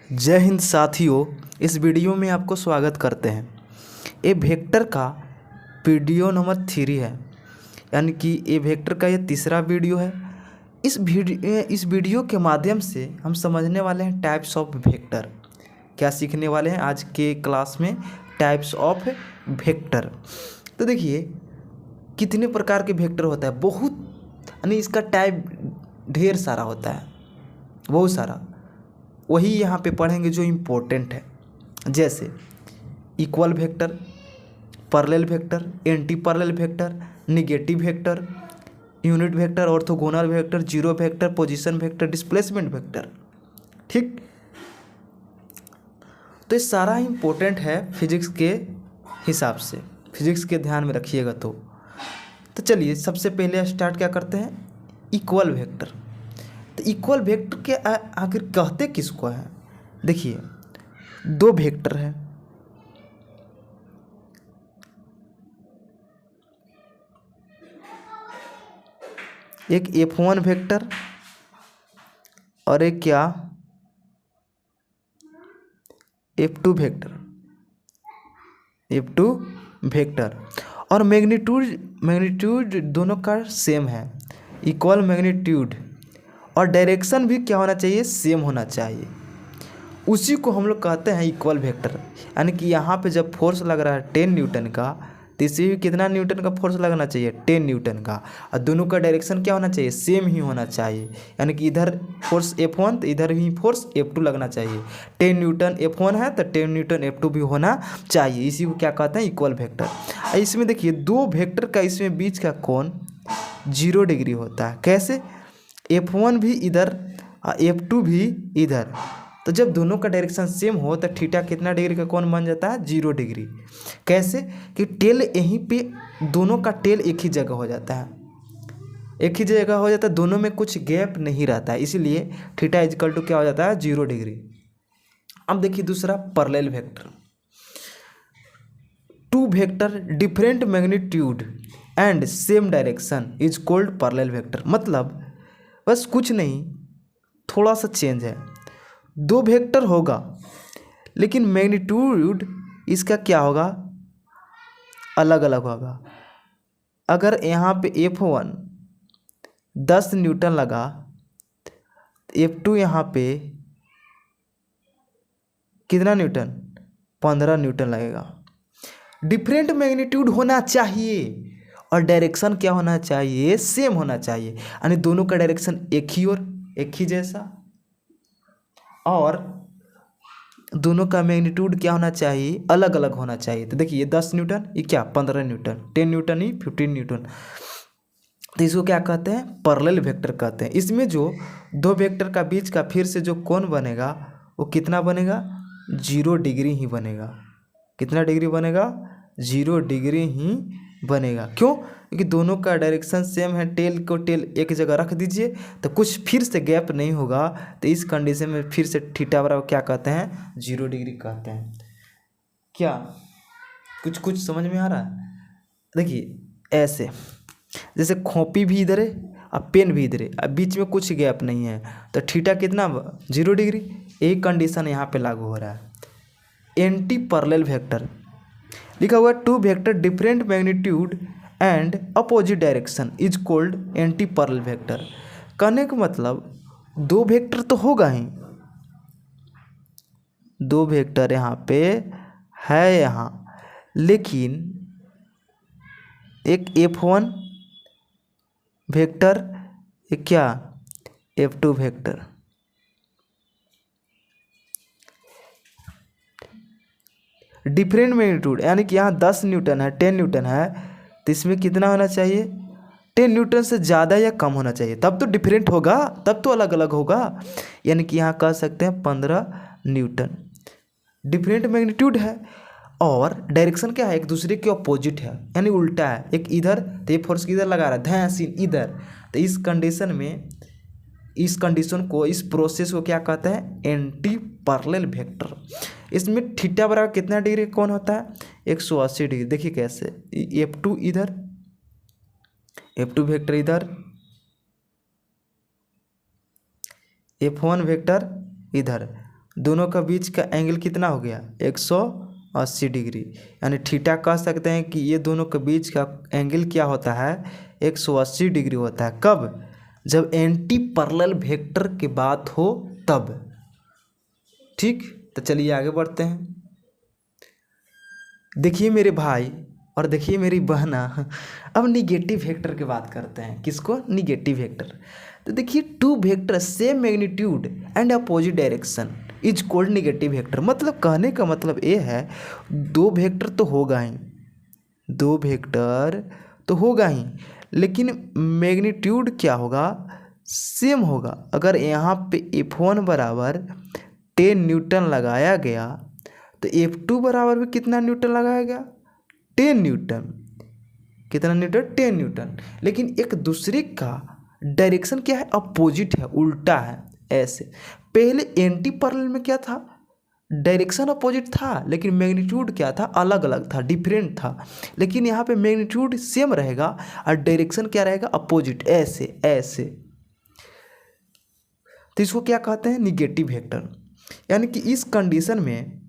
जय हिंद साथियों। इस वीडियो में आपको स्वागत करते हैं। ए वेक्टर का वीडियो नंबर 3 है, यानी कि ए वेक्टर का ये तीसरा वीडियो है। इस वीडियो के माध्यम से हम समझने वाले हैं टाइप्स ऑफ वेक्टर। क्या सीखने वाले हैं आज के क्लास में? Types of vector. तो देखिए कितने प्रकार के वेक्टर होता है, बहुत, यानी इसका टाइप ढेर सारा होता है, बहुत सारा। वही यहाँ पे पढ़ेंगे जो इम्पोर्टेंट है, जैसे equal vector, parallel vector, anti parallel vector, negative vector, unit vector, orthogonal vector, zero vector, position vector, displacement vector. ठीक, तो ये सारा इम्पोर्टेंट है फिजिक्स के हिसाब से, फिजिक्स के ध्यान में रखिएगा। तो चलिए सबसे पहले स्टार्ट क्या करते हैं, इक्वल वेक्टर। तो इक्वल वेक्टर के आखिर कहते किसको है? देखिए दो वेक्टर है, एक F1 वेक्टर और एक क्या, F2 वेक्टर। F2 वेक्टर और मैग्नीट्यूड दोनों का सेम है, इक्वल मैग्नीट्यूड, और डायरेक्शन भी क्या होना चाहिए, सेम होना चाहिए। उसी को हम लोग कहते हैं इक्वल वेक्टर। यानी कि यहाँ पे जब फोर्स लग रहा है 10 न्यूटन का, तो इसी भी कितना न्यूटन का फोर्स लगना चाहिए, 10 न्यूटन का, और दोनों का डायरेक्शन क्या होना चाहिए, सेम ही होना चाहिए। यानी कि इधर फोर्स F1 तो इधर ही फोर्स F2 लगना चाहिए। 10 न्यूटन F1 है तो 10 न्यूटन F2 भी होना चाहिए। इसी को क्या कहते हैं, इक्वल वेक्टर। इसमें देखिए दो वेक्टर का इसमें बीच का कोण 0 डिग्री होता है। कैसे? F1 भी इधर और F2 भी इधर, तो जब दोनों का डायरेक्शन सेम हो तो थीटा कितना डिग्री का कोण बन जाता है, 0 डिग्री। कैसे? कि टेल यहीं पे, दोनों का टेल एक ही जगह हो जाता है, एक ही जगह हो जाता है, दोनों में कुछ गैप नहीं रहता है, इसीलिए थीटा इजकल टू क्या हो जाता है, 0 डिग्री। अब देखिए दूसरा parallel vector. Two vector different magnitude and same direction is called parallel vector. मतलब बस कुछ नहीं, थोड़ा सा चेंज है। दो वेक्टर होगा लेकिन मैग्नीट्यूड इसका क्या होगा, अलग अलग होगा। अगर यहाँ पे F1 10 न्यूटन लगा, F2 यहाँ पे कितना न्यूटन, 15 न्यूटन लगेगा। डिफरेंट मैग्नीट्यूड होना चाहिए और डायरेक्शन क्या होना चाहिए, सेम होना चाहिए। यानी दोनों का डायरेक्शन एक ही और एक ही जैसा, और दोनों का मैग्नीट्यूड क्या होना चाहिए, अलग अलग होना चाहिए। तो देखिए ये 10 न्यूटन, ये क्या 15 न्यूटन, 10 न्यूटन ही 15 न्यूटन। तो इसको क्या कहते हैं, पैरेलल वेक्टर कहते हैं। इसमें जो दो वेक्टर का बीच का फिर से जो कोण बनेगा वो कितना बनेगा, 0 डिग्री ही बनेगा। कितना डिग्री बनेगा, 0 डिग्री ही बनेगा। क्यों? क्योंकि दोनों का डायरेक्शन सेम है। टेल को टेल एक जगह रख दीजिए तो कुछ फिर से गैप नहीं होगा, तो इस कंडीशन में फिर से थीटा बराबर क्या कहते हैं, 0 डिग्री कहते हैं। क्या कुछ समझ में आ रहा है? देखिए ऐसे, जैसे कॉपी भी इधर है और पेन भी इधर है, अब बीच में कुछ गैप नहीं है, तो थीटा कितना, 0 डिग्री। एक कंडीशन यहाँ पे लागू हो रहा है। एंटी पैरेलल वेक्टर लिखा हुआ है, two vector different magnitude and opposite direction is called anti parallel vector. कहने का मतलब दो वेक्टर तो होगा ही, दो वेक्टर यहाँ पे है यहाँ, लेकिन एक F1 वेक्टर, एक क्या F2 वेक्टर। डिफरेंट मैग्नीट्यूड, यानी कि यहाँ 10 न्यूटन है, 10 न्यूटन है, तो इसमें कितना होना चाहिए, 10 न्यूटन से ज़्यादा या कम होना चाहिए, तब तो डिफरेंट होगा, तब तो अलग अलग होगा। यानी कि यहाँ कह सकते हैं 15 न्यूटन। डिफरेंट मैग्नीट्यूड है और डायरेक्शन क्या है, एक दूसरे के अपोजिट है, यानी उल्टा है। एक इधर, तो ये फोर्स किधर लगा रहा है, धैंसीन इधर। तो इस कंडीशन में, इस कंडीशन को, इस प्रोसेस को क्या कहते हैं, एंटी पैरेलल वेक्टर। इसमें थीटा बराबर कितना डिग्री कौन होता है, 180 डिग्री। देखिए कैसे, F2 इधर, F2 वेक्टर इधर, F1 वेक्टर इधर, दोनों का बीच का एंगल कितना हो गया 180 डिग्री। यानी थीटा कह सकते हैं कि ये दोनों के बीच का एंगल क्या होता है 180 डिग्री होता है। कब? जब एंटी पैरेलल वेक्टर की बात हो तब। ठीक, तो चलिए आगे बढ़ते हैं। देखिए मेरे भाई और देखिए मेरी बहना, अब निगेटिव वेक्टर की बात करते हैं। किसको? Negative vector. तो देखिए two vector same magnitude and opposite direction is called negative vector. मतलब कहने का मतलब ये है दो वेक्टर तो होगा ही, दो वेक्टर तो होगा ही, लेकिन मैग्नीट्यूड क्या होगा? सेम होगा। अगर यहाँ पे F1 बराबर 10 न्यूटन लगाया गया तो F2 बराबर भी कितना न्यूटन लगाया गया? 10 न्यूटन। कितना न्यूटन? 10 न्यूटन। लेकिन एक दूसरे का डायरेक्शन क्या है? अपोजिट है, उल्टा है। ऐसे पहले एंटी पैरेलल में क्या था? डायरेक्शन अपोजिट था, लेकिन मैग्नीट्यूड क्या था? अलग अलग था, डिफरेंट था। लेकिन यहाँ पे मैग्नीट्यूड सेम रहेगा और डायरेक्शन क्या रहेगा? अपोजिट। ऐसे ऐसे, तो इसको क्या कहते हैं? Negative vector. यानी कि इस कंडीशन में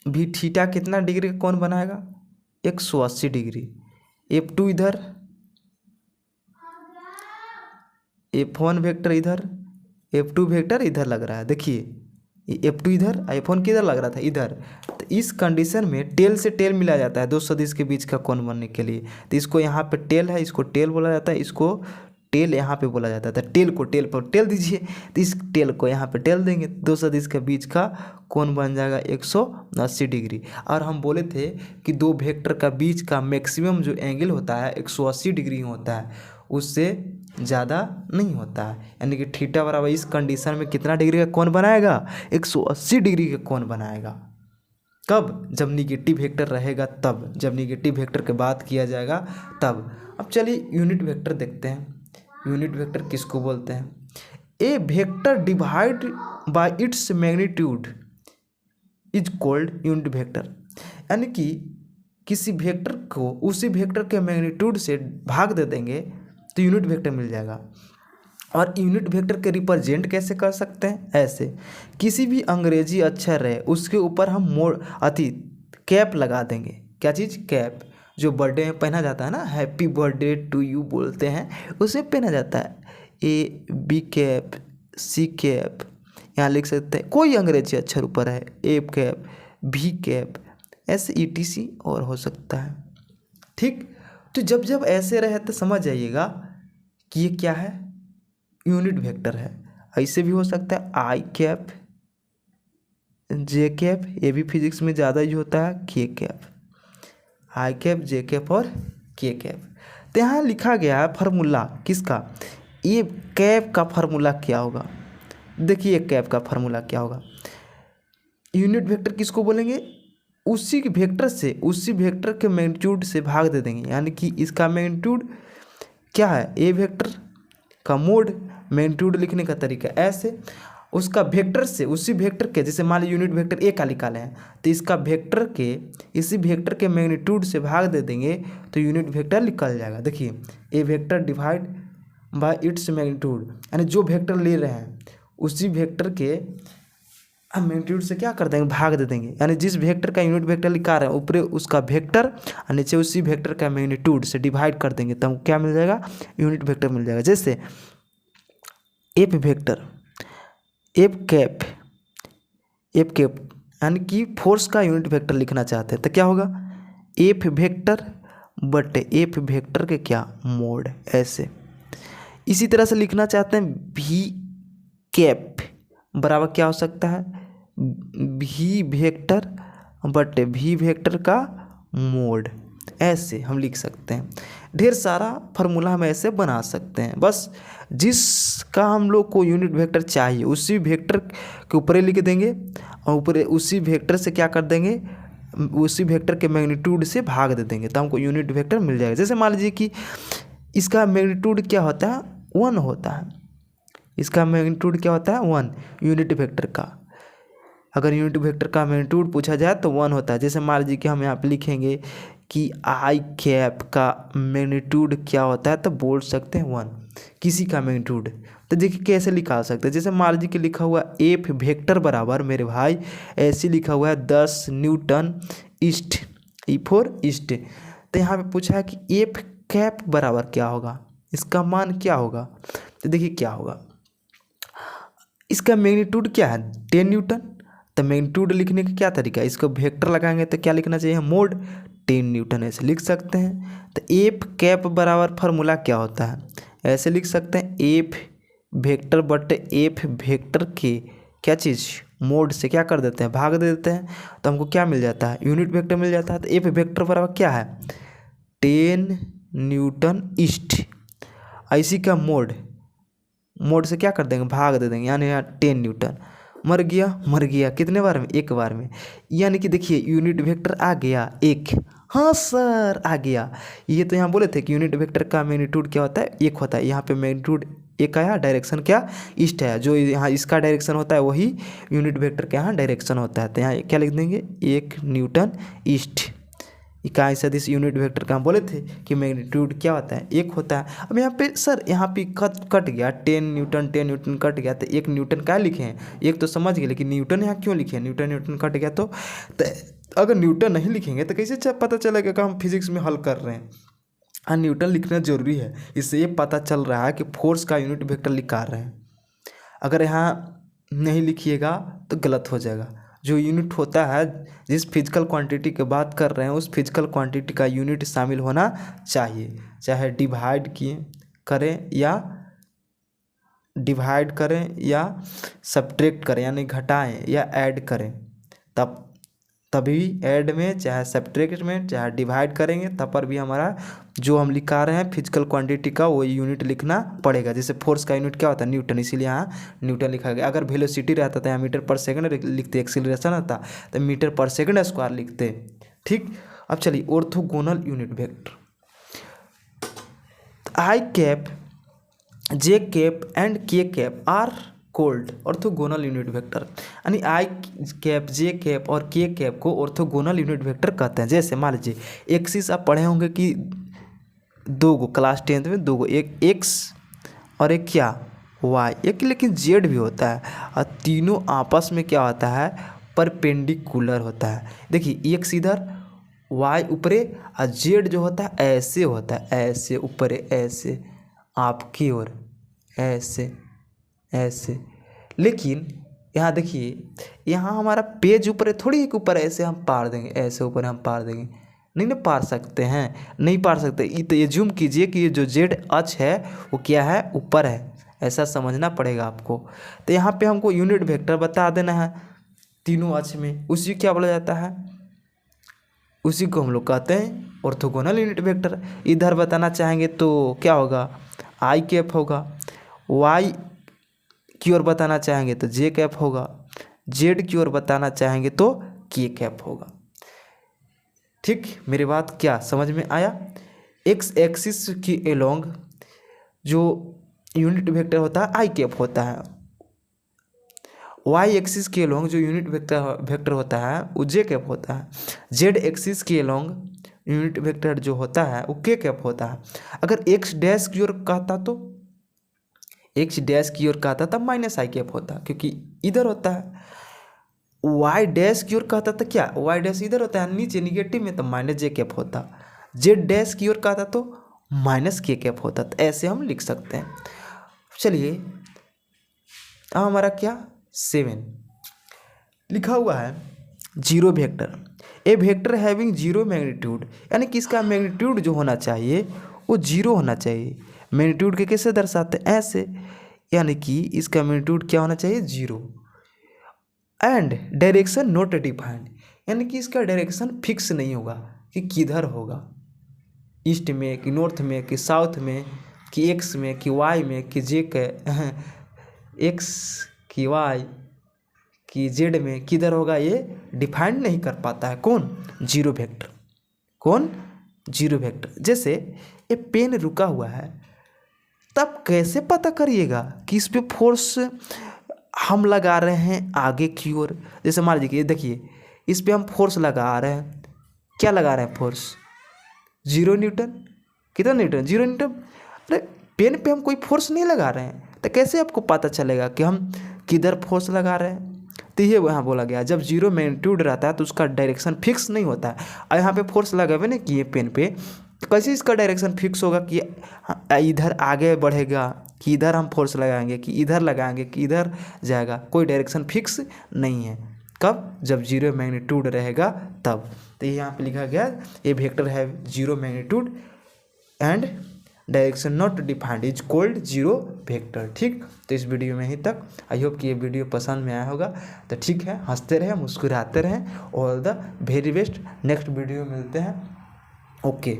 भी थीटा कितना डिग्री का कोण बनाएगा? 180 डिग्री। F2 इधर, F1 वेक्टर इधर, F2 वेक्टर इधर लग रहा है। देखिए F2 इधर, F1 किधर लग रहा था? इधर। तो इस कंडीशन में टेल से टेल मिला जाता है दो सदिश के बीच का कोण बनने के लिए। तो इसको यहाँ पे टेल है, इसको टेल बोला जाता है, इसको टेल यहाँ पे बोला जाता है। तो टेल को टेल पर टेल दीजिए, तो इस टेल को यहाँ पे टेल देंगे, दो सदिश के बीच का कोण बन जाएगा 180 डिग्री। और हम बोले थे कि दो वेक्टर का बीच का मैक्सिमम जो एंगल होता है 180 डिग्री होता है, उससे ज़्यादा नहीं होता है। यानी कि थीटा बराबर इस कंडीशन में कितना डिग्री का कोण बनाएगा? 180 डिग्री का कोण बनाएगा। कब? जब निगेटिव वेक्टर रहेगा तब, जब निगेटिव वेक्टर की बात किया जाएगा तब। अब चलिए यूनिट वेक्टर देखते हैं। यूनिट वेक्टर किसको बोलते हैं? A vector divide by its magnitude is called unit vector. यानी कि किसी वेक्टर को उसी वेक्टर के मैग्नीट्यूड से भाग दे देंगे तो यूनिट वेक्टर मिल जाएगा। और यूनिट वेक्टर के रिप्रेजेंट कैसे कर सकते हैं? ऐसे, किसी भी अंग्रेजी अक्षर है उसके ऊपर हम कैप लगा देंगे। क्या चीज़? कैप। जो बर्थडे में पहना जाता है ना, हैप्पी बर्थडे टू यू बोलते हैं, उसे पहना जाता है। A, B cap, C cap, यहाँ लिख सकते हैं। कोई अंग्रेजी अक्षर ऊपर है, A कैप, B कैप, ऐसे ETC और हो सकता है। ठीक, तो जब जब ऐसे रहे तो समझ जाइएगा कि ये क्या है? यूनिट वेक्टर है। ऐसे भी हो सकता है I कैप, J कैप, ये भी फिजिक्स में ज़्यादा यूज होता है, K cap. I cap, J cap और K कैप। तो यहाँ लिखा गया है फार्मूला किसका? ये कैप का फार्मूला क्या होगा? देखिए कैप का फार्मूला क्या होगा। यूनिट वेक्टर किसको बोलेंगे? उसी वेक्टर से, उसी वेक्टर के मैग्नीट्यूड से भाग दे देंगे। यानी कि इसका मैग्नीट्यूड क्या है? ए वेक्टर का मोड, मैग्नीट्यूड लिखने का तरीका ऐसे, उसका वेक्टर से, उसी वेक्टर के, जैसे मान लीजिए यूनिट वेक्टर ए का निकाले हैं, तो इसका वेक्टर के, इसी वेक्टर के मैग्नीट्यूड से भाग दे देंगे तो यूनिट वेक्टर निकल जाएगा। देखिए a vector divide by its magnitude, यानी जो वेक्टर ले रहे हैं उसी वेक्टर के हम मैग्नीट्यूड से क्या कर देंगे? भाग दे देंगे। यानी जिस वेक्टर का यूनिट वेक्टर लिखा रहे हैं ऊपर उसका वेक्टर और नीचे उसी वेक्टर का मैग्नीट्यूड से डिवाइड कर देंगे तो हमको क्या मिल जाएगा? यूनिट वेक्टर मिल जाएगा। जैसे F vector, F cap, F cap, यानी कि फोर्स का यूनिट वेक्टर लिखना चाहते हैं तो क्या होगा? F vector but F vector के क्या? मोड। ऐसे इसी तरह से लिखना चाहते हैं भी कैप बराबर क्या हो सकता है? भी वेक्टर बट भी वेक्टर का मोड। ऐसे हम लिख सकते हैं। ढेर सारा फार्मूला हम ऐसे बना सकते हैं। बस जिसका हम लोग को यूनिट वेक्टर चाहिए उसी वेक्टर के ऊपर लिख देंगे और ऊपर उसी वेक्टर से क्या कर देंगे? उसी वेक्टर के मैग्नीट्यूड से भाग दे देंगे तो हमको यूनिट वेक्टर मिल जाएगा। जैसे मान लीजिए कि इसका मैग्नीट्यूड क्या होता है? 1 होता है। इसका मैग्नीट्यूड क्या होता है? 1 यूनिट वेक्टर का। अगर यूनिट वेक्टर का मैग्नीट्यूड पूछा जाए तो 1 होता है। जैसे मान लीजिए कि हम यहाँ पे लिखेंगे कि आई कैप का मैग्नीट्यूड क्या होता है तो बोल सकते हैं 1। किसी का मैग्नीट्यूड, तो देखिए कैसे निकाल सकते हैं। जैसे मान लीजिए कि लिखा हुआ एफ वेक्टर बराबर मेरे भाई ऐसे लिखा हुआ है 10 न्यूटन ईस्ट, ई फोर ईस्ट। तो यहाँ पे पूछा है कि एफ कैप बराबर क्या होगा, इसका मान क्या होगा। तो देखिए क्या होगा, इसका मैग्नीट्यूड क्या है 10 न्यूटन। तो मैग्नीट्यूड लिखने का क्या तरीका है, इसको वेक्टर लगाएंगे तो क्या लिखना चाहिए, मोड 10 न्यूटन ऐसे लिख सकते हैं। तो एफ कैप बराबर फार्मूला क्या होता है, ऐसे लिख सकते हैं एफ वेक्टर बटे एफ वेक्टर के क्या चीज़ मोड से क्या कर देते हैं, भाग दे देते हैं। तो हमको क्या मिल जाता है, यूनिट वेक्टर मिल जाता है। तो एफ वेक्टर बराबर क्या है 10 न्यूटन ईस्ट, इसी का मोड से क्या कर देंगे, भाग दे देंगे, यानी यहाँ 10 न्यूटन। मर गया कितने बार में, एक बार में। यानी कि देखिए यूनिट वेक्टर आ गया एक, हाँ सर आ गया। ये तो यहाँ बोले थे कि यूनिट वेक्टर का मैग्नीट्यूड क्या होता है, एक होता है। यहाँ पे मैग्नीट्यूड एक आया, डायरेक्शन क्या ईस्ट है, जो यहाँ इसका डायरेक्शन होता है वही यूनिट वेक्टर के यहाँ डायरेक्शन होता है। तो यहाँ क्या लिख देंगे 1 न्यूटन ईस्ट। इकाई सदिश यूनिट वेक्टर का हम बोले थे कि मैग्नीट्यूड क्या होता है, एक होता है। अब यहाँ पे सर यहाँ पे कट गया 10 न्यूटन कट गया, तो 1 न्यूटन क्या लिखे हैं, एक तो समझ गए, लेकिन न्यूटन यहाँ क्यों लिखे हैं, न्यूटन कट गया तो अगर न्यूटन नहीं लिखेंगे तो कैसे पता चलेगा कि हम फिजिक्स में हल कर रहे हैं। हाँ न्यूटन लिखना जरूरी है, इससे ये पता चल रहा है कि फोर्स का यूनिट वेक्टर निकाल रहे हैं। अगर यहाँ नहीं लिखिएगा तो गलत हो जाएगा। जो यूनिट होता है, जिस फिजिकल क्वांटिटी की बात कर रहे हैं उस फिजिकल क्वांटिटी का यूनिट शामिल होना चाहिए, चाहे डिवाइड करें या सब्ट्रैक्ट करें यानी घटाएं या ऐड करें, तभी ऐड में चाहे सब्ट्रैक्ट में चाहे डिवाइड करेंगे तब पर भी हमारा जो हम लिखा रहे हैं फिजिकल क्वांटिटी का वो यूनिट लिखना पड़ेगा। जैसे फोर्स का यूनिट क्या होता है न्यूटन, इसीलिए यहाँ न्यूटन लिखा गया। अगर वेलोसिटी रहता तो यहाँ मीटर पर सेकंड लिखते, एक्सीलरेशन रहता तो मीटर पर सेकंड स्क्वायर लिखते। ठीक, अब चलिए orthogonal unit vector. I cap, J cap and K cap are called orthogonal unit vector, यानी आई कैप जे कैप और के कैप को ऑर्थोगोनल यूनिट वेक्टर कहते हैं। जैसे मान लीजिए एक्सिस आप पढ़े होंगे कि दो गो क्लास 10th में, दो गो, एक एक्स और एक क्या वाई, एक लेकिन जेड भी होता है, और तीनों आपस में क्या होता है परपेंडिकुलर होता है। देखिए एक्स इधर वाई ऊपरे और जेड जो होता है ऐसे होता है, ऐसे ऊपरे ऐसे आपकी ओर ऐसे। लेकिन यहाँ देखिए यहाँ हमारा पेज ऊपर है, थोड़ी एक ऊपर ऐसे हम पार देंगे, ऐसे ऊपर हम पार देंगे, नहीं ना पार सकते हैं, नहीं पार सकते। तो ये जूम कीजिए कि ये जो जेड अक्ष है वो क्या है, ऊपर है, ऐसा समझना पड़ेगा आपको। तो यहाँ पे हमको यूनिट वेक्टर बता देना है तीनों अक्ष में, उसी क्या बोला जाता है, उसी को हम लोग कहते हैं ऑर्थोगोनल यूनिट वेक्टर। इधर बताना चाहेंगे तो क्या होगा, आई कैप होगा, वाई की ओर बताना चाहेंगे तो जे कैप होगा, जेड की ओर बताना चाहेंगे तो के कैप होगा। ठीक, मेरी बात क्या समझ में आया। एक्स एक्सिस की एलोंग जो यूनिट वेक्टर होता है आई कैप होता है, वाई एक्सिस के एलोंग जो यूनिट वेक्टर होता है वो जे कैप होता है, जेड एक्सिस के एलोंग यूनिट वेक्टर जो होता है वो के कैप होता है। अगर एक्स डैश की ओर कहता तो एक्स डैश की ओर कहता तब माइनस आई कैप होता क्योंकि इधर होता है। वाई डैश की ओर कहता तो क्या, वाई डैश इधर होता है नीचे निगेटिव में, तो माइनस जे कैप होता। जेड डैश की ओर कहता तो माइनस के कैप होता। तो ऐसे हम लिख सकते हैं। चलिए अब हमारा क्या 7 लिखा हुआ है जीरो वेक्टर, ए वेक्टर हैविंग जीरो मैग्नीट्यूड, यानी कि इसका मैग्नीट्यूड जो होना चाहिए वो जीरो होना चाहिए। मैग्नीट्यूड के कैसे दर्शाते हैं, ऐसे, यानी कि इसका मैग्नीट्यूड क्या होना चाहिए, zero. And direction not defined, यानी कि इसका डायरेक्शन फिक्स नहीं होगा कि किधर होगा, ईस्ट में कि नॉर्थ में कि साउथ में कि एक्स में कि वाई में कि जे के एक्स कि वाई कि जेड में किधर होगा, ये डिफाइंड नहीं कर पाता है कौन, जीरो वेक्टर। कौन, जीरो वेक्टर। जैसे ये पेन रुका हुआ है तब कैसे पता करिएगा कि इस पे फोर्स हम लगा रहे हैं आगे की ओर। जैसे मान लीजिए देखिए इस पे हम फोर्स लगा रहे हैं, क्या लगा रहे हैं फोर्स, 0 न्यूटन। कितना न्यूटन, 0 न्यूटन। अरे पेन पे हम कोई फोर्स नहीं लगा रहे हैं, तो कैसे आपको पता चलेगा कि हम किधर फोर्स लगा रहे हैं। तो ये यहाँ बोला गया, जब जीरो मैग्नीट्यूड रहता है तो उसका डायरेक्शन फिक्स नहीं होता है। और यहाँ पे फोर्स लगा हुए ना किए पेन पे, तो कैसे इसका डायरेक्शन फिक्स होगा कि इधर आगे बढ़ेगा, कि इधर हम फोर्स लगाएंगे, कि इधर लगाएंगे, कि इधर जाएगा, कोई डायरेक्शन फिक्स नहीं है। कब? जब जीरो मैग्नीट्यूड रहेगा तब। तो यहाँ पे लिखा गया ये वेक्टर है zero magnitude and direction not defined is called zero vector. ठीक, तो इस वीडियो में ही तक। आई होप कि ये वीडियो पसंद में आया होगा। तो ठीक है, हंसते रहें, मुस्कुराते रहें। All the very best. Next video मिलते हैं। ओके।